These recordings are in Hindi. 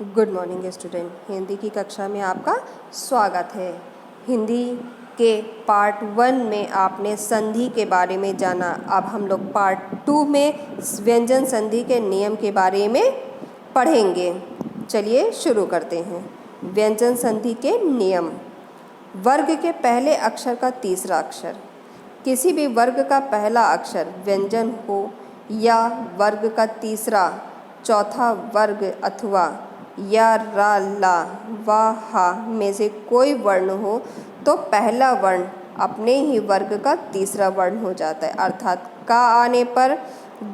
Good morning student. हिंदी की कक्षा में आपका स्वागत है। हिंदी के पार्ट 1 में आपने संधि के बारे में जाना। अब हम लोग पार्ट 2 में व्यंजन संधि के नियम के बारे में पढ़ेंगे। चलिए शुरू करते हैं। व्यंजन संधि के नियम। वर्ग के पहले अक्षर का तीसरा अक्षर। किसी भी वर्ग का पहला अक्षर व्यंजन हो या वर्ग का तीसरा, चौथा वर्ग अथवा या, रा, ला, वा, हा में से कोई वर्ण हो तो पहला वर्ण अपने ही वर्ग का तीसरा वर्ण हो जाता है। अर्थात का आने पर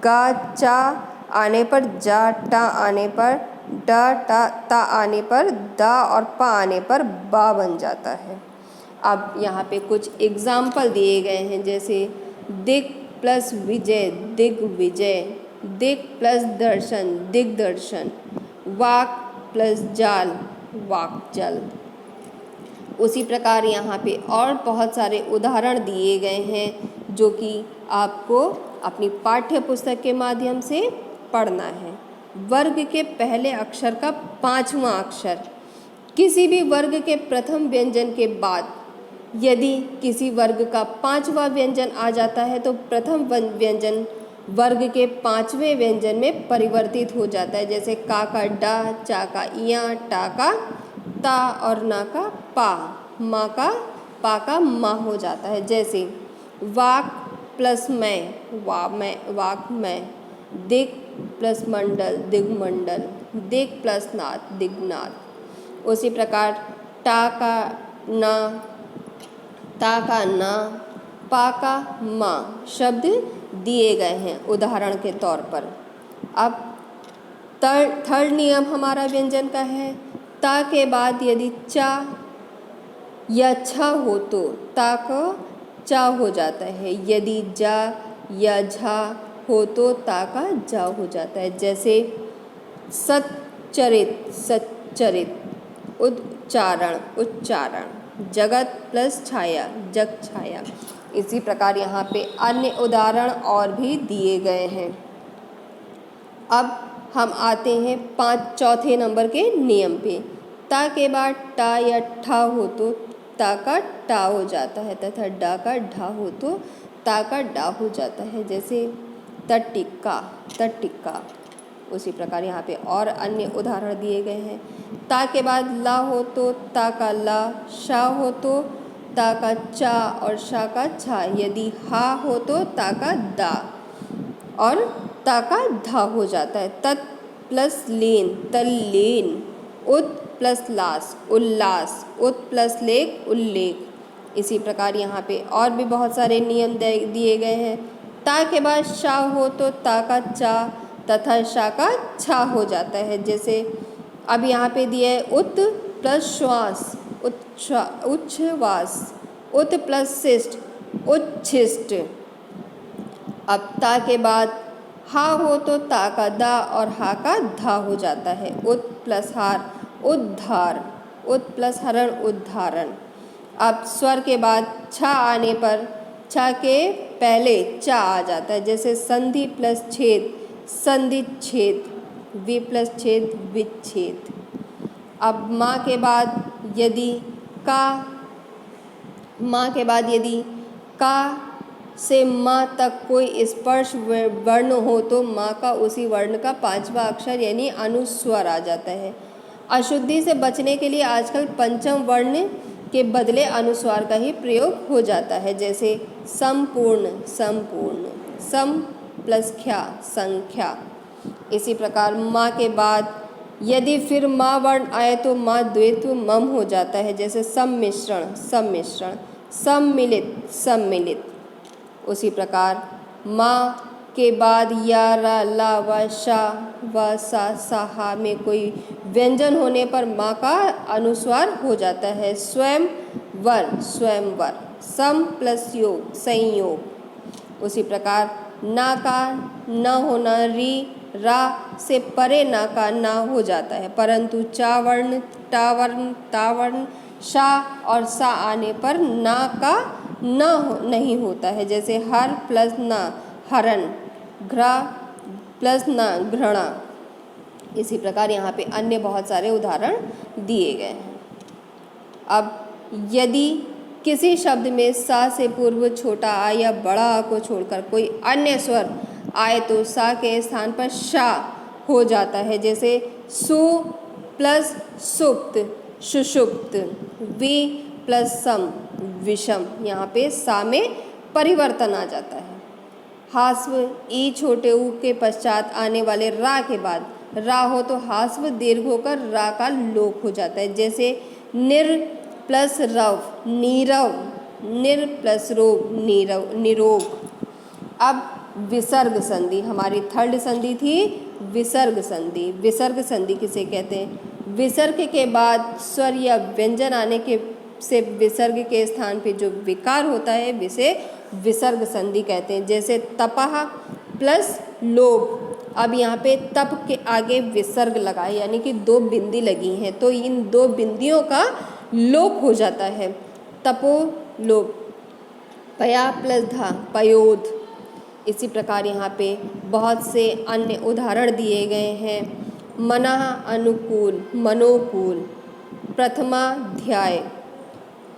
गा, चा आने पर जा, टा आने पर डा, टा, ता आने पर दा और पा आने पर बा बन जाता है। अब यहाँ पे कुछ एग्जाम्पल दिए गए हैं, जैसे दिक प्लस विजय दिग्विजय, दिक प्लस दर्शन दिग्दर्शन, वाक प्लस जाल वाकजाल। उसी प्रकार यहाँ पे और बहुत सारे उदाहरण दिए गए हैं जो कि आपको अपनी पाठ्य पुस्तक के माध्यम से पढ़ना है। वर्ग के पहले अक्षर का पांचवा अक्षर। किसी भी वर्ग के प्रथम व्यंजन के बाद यदि किसी वर्ग का पांचवा व्यंजन आ जाता है तो प्रथम व्यंजन वर्ग के पांचवें व्यंजन में परिवर्तित हो जाता है। जैसे का डा, चा का इया, टा का ता और ना का पा, मा का पा का मा हो जाता है। जैसे वाक प्लस मैं वाक मैं, दिक प्लस मंडल दिग्मंडल, दिक प्लस नाथ दिग्नाथ। उसी प्रकार टा का ना, ता का ना, पा का मा शब्द दिए गए हैं उदाहरण के तौर पर। अब थर्ड नियम हमारा व्यंजन का है। ता के बाद यदि चा या छा हो तो ता का चा हो जाता है। यदि जा या झा हो तो ता का जा हो जाता है। जैसे सच्चरित सच्चरित, उच्चारण उच्चारण, जगत प्लस छाया जग छाया। इसी प्रकार यहाँ पे अन्य उदाहरण और भी दिए गए हैं। अब हम आते हैं चौथे नंबर के नियम पे। ता के बाद टा या ठा हो तो ता का टा हो जाता है तथा डा का ढा हो तो ता का डा हो जाता है। जैसे तटिक्का तटिक्का। उसी प्रकार यहाँ पे और अन्य उदाहरण दिए गए हैं। ता के बाद ला हो तो ता का ला, शा हो तो ता का चा और शा का छा। यदि हा हो तो ता का दा और ता का धा हो जाता है। तत् प्लस लीन तल्लीन, उत प्लस लास उल्लास, उत प्लस लेख उल्लेख। इसी प्रकार यहाँ पे और भी बहुत सारे नियम दिए गए हैं। ता के बाद शा हो तो ता का चा तथा शा का छा हो जाता है। जैसे अब यहाँ पे दिया है उत प्लस श्वास उच्छ्वास, उत प्लस शिष्ट उच्छिष्ट। अब ता के बाद हा हो तो ता का दा और हा का धा हो जाता है। उत प्लस हार उद्धार, उत प्लस हरण उद्धारण। अब स्वर के बाद छा आने पर छा के पहले चा आ जाता है। जैसे संधि प्लस छेद संधि छेद, वि प्लस छेद विच्छेद। अब माँ के बाद यदि का से माँ तक कोई स्पर्श वर्ण हो तो माँ का उसी वर्ण का पांचवा अक्षर यानी अनुस्वर आ जाता है। अशुद्धि से बचने के लिए आजकल पंचम वर्ण के बदले अनुस्वार का ही प्रयोग हो जाता है। जैसे संपूर्ण संपूर्ण, सम प्लस ख्या संख्या। इसी प्रकार माँ के बाद यदि फिर माँ वर्ण आए तो माँ द्वित्व मम हो जाता है। जैसे सम्मिश्रण सम्मिश्रण, सम्मिलित सम्मिलित। उसी प्रकार माँ के बाद या, रा, ला, व, शा, व, सा, साहा में कोई व्यंजन होने पर माँ का अनुस्वार हो जाता है। स्वयंवर स्वयंवर, सम प्लस योग संयोग। उसी प्रकार ना का न होना री रा से परे ना का ना हो जाता है, परंतु चा वर्ण टा वर्ण ता वर्ण शा और सा आने पर ना का न नहीं होता है। जैसे हर प्लस ना हरण, घ्रा प्लस ना घृणा। इसी प्रकार यहाँ पे अन्य बहुत सारे उदाहरण दिए गए हैं। अब यदि किसी शब्द में सा से पूर्व छोटा आ या बड़ा आ को छोड़कर कोई अन्य स्वर आए तो सा के स्थान पर शा हो जाता है। जैसे सु प्लस सुप्त सुषुप्त, वी प्लस सम विषम, यहाँ पे सा में परिवर्तन आ जाता है। हास्व ई छोटे ऊ के पश्चात आने वाले रा के बाद रा हो तो हास्व दीर्घ होकर रा का लोप हो जाता है। जैसे निर प्लस रव नीरव, निर प्लस रोग नीरव निरोग। अब विसर्ग संधि, हमारी थर्ड संधि थी विसर्ग संधि। विसर्ग संधि किसे कहते हैं? विसर्ग के बाद स्वर या व्यंजन आने के से विसर्ग के स्थान पे जो विकार होता है विसे विसर्ग संधि कहते हैं। जैसे तपह प्लस लोभ, अब यहाँ पे तप के आगे विसर्ग लगा है, यानी कि दो बिंदी लगी हैं, तो इन दो बिंदियों का लोप हो जाता है, तपो लोप। पया प्लस धा पयोध। इसी प्रकार यहाँ पे बहुत से अन्य उदाहरण दिए गए हैं। मनः अनुकूल मनोकूल, प्रथमाध्याय,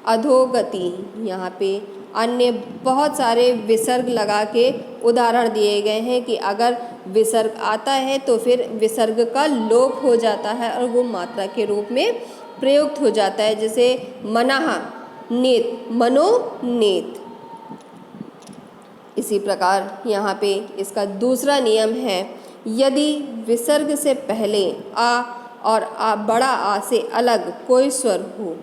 अधोगति, यहाँ पे अन्य बहुत सारे विसर्ग लगा के उदाहरण दिए गए हैं कि अगर विसर्ग आता है तो फिर विसर्ग का लोप हो जाता है और वो मात्रा के रूप में प्रयुक्त हो जाता है। जैसे मनः नेत, मनो नेत। इसी प्रकार यहाँ पे इसका दूसरा नियम है, यदि विसर्ग से पहले आ और आ बड़ा आ से अलग कोई स्वर हो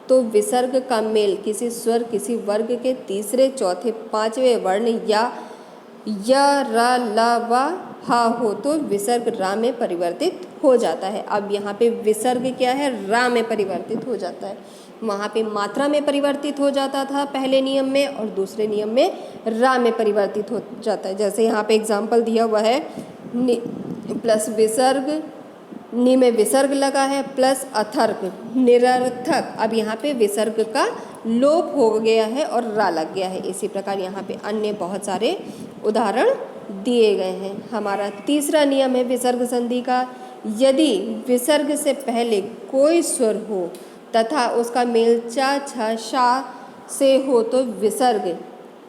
तो विसर्ग का मेल किसी स्वर किसी वर्ग के तीसरे चौथे पांचवें वर्ण या य र ल व ह हो तो विसर्ग रा में परिवर्तित हो जाता है। अब यहाँ पे विसर्ग क्या है? रा में परिवर्तित हो जाता है। वहाँ पे मात्रा में परिवर्तित हो जाता था पहले नियम में, और दूसरे नियम में रा में परिवर्तित हो जाता है। जैसे यहाँ पे एग्जाम्पल दिया हुआ है, नि प्लस विसर्ग, नि में विसर्ग लगा है प्लस अथर्क निरर्थक। अब यहाँ पे विसर्ग का लोप हो गया है और रा लग गया है। इसी प्रकार यहाँ पे अन्य बहुत सारे उदाहरण दिए गए हैं। हमारा तीसरा नियम है विसर्ग संधि का, यदि विसर्ग से पहले कोई स्वर हो तथा उसका मेल चा छ शा से हो तो विसर्ग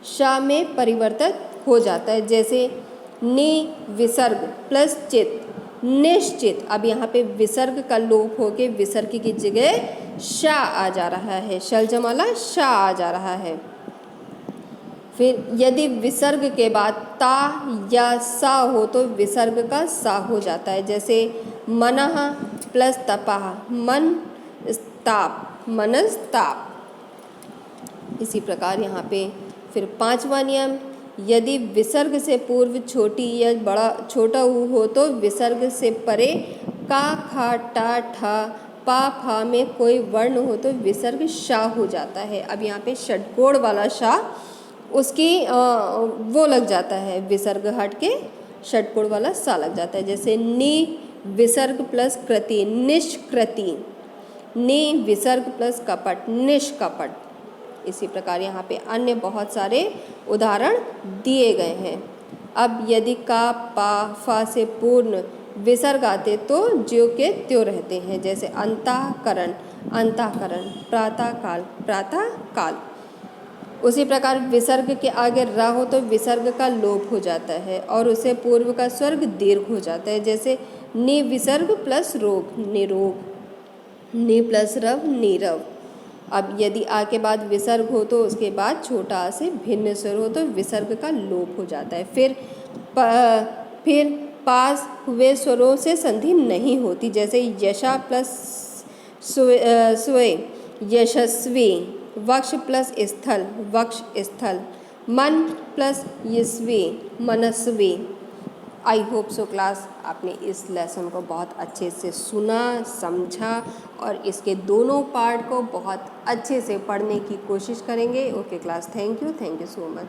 शा में परिवर्तित हो जाता है। जैसे नि विसर्ग प्लस चित निश्चित। अब यहाँ पे विसर्ग का लोप होके विसर्ग की जगह शा आ जा रहा है, शल जमाला शा आ जा रहा है। फिर यदि विसर्ग के बाद ता या सा हो तो विसर्ग का सा हो जाता है। जैसे मनः प्लस तपः मन ताप मनस्ताप। इसी प्रकार यहाँ पे फिर पांचवा नियम, यदि विसर्ग से पूर्व छोटी या बड़ा छोटा ऊ हो तो विसर्ग से परे का खा टा ठा पा फा में कोई वर्ण हो तो विसर्ग शा हो जाता है। अब यहाँ पे षटकोण वाला शा उसकी वो लग जाता है, विसर्ग हट के षटकोण वाला सा लग जाता है। जैसे नि विसर्ग प्लस कृति निष्कृति, नि विसर्ग प्लस कपट निष्कपट। इसी प्रकार यहाँ पे अन्य बहुत सारे उदाहरण दिए गए हैं। अब यदि का पा फा से पूर्ण विसर्ग आते तो ज्यों के त्यों रहते हैं। जैसे अंतःकरण अंतःकरण, प्रातःकाल प्रातःकाल। उसी प्रकार विसर्ग के आगे रा हो तो विसर्ग का लोप हो जाता है और उसे पूर्व का स्वर्ग दीर्घ हो जाता है। जैसे नि विसर्ग प्लस रोग निरोग, नि प्लस रव नीरव। अब यदि आ के बाद विसर्ग हो तो उसके बाद छोटा आ से भिन्न स्वर हो तो विसर्ग का लोप हो जाता है। फिर पास हुए स्वरों से संधि नहीं होती। जैसे यशा प्लस स्वे यशस्वी, वक्ष प्लस स्थल वक्ष स्थल, मन प्लस यस्वी मनस्वी। आई होप सो क्लास आपने इस लेसन को बहुत अच्छे से सुना समझा और इसके दोनों पार्ट को बहुत अच्छे से पढ़ने की कोशिश करेंगे। Okay class, thank you so much.